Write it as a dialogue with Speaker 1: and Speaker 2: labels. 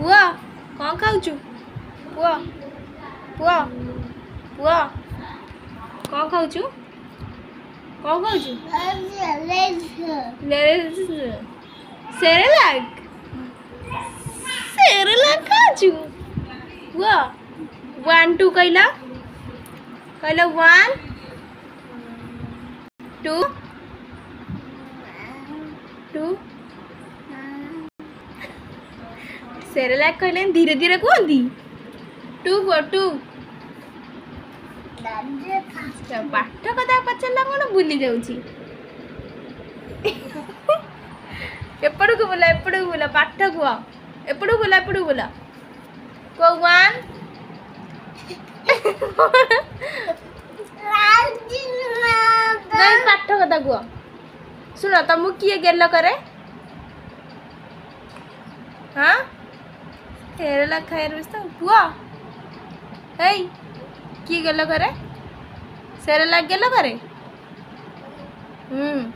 Speaker 1: पुआ कौन खाऊचु पुआ पुआ पुआ कौन खाऊचु कौन खाऊचु सेरेलाक सेरेलाक खाऊचु पुआ 1 2 कहला कहला 1 2 2 सेरेलाक कहले धीरे धीरे कहती 2 2 पाठ कथा पचारा कौन भूली जाऊँगी एपड़ को बोला पाठ कह एपड़ बोला को 1 पाठ कथा कह शुण तुमको किए गेल करे हाँ सेरेलाक खाइर व्यस्त पुआ है किए गेल करे सेरेलाक गेल करे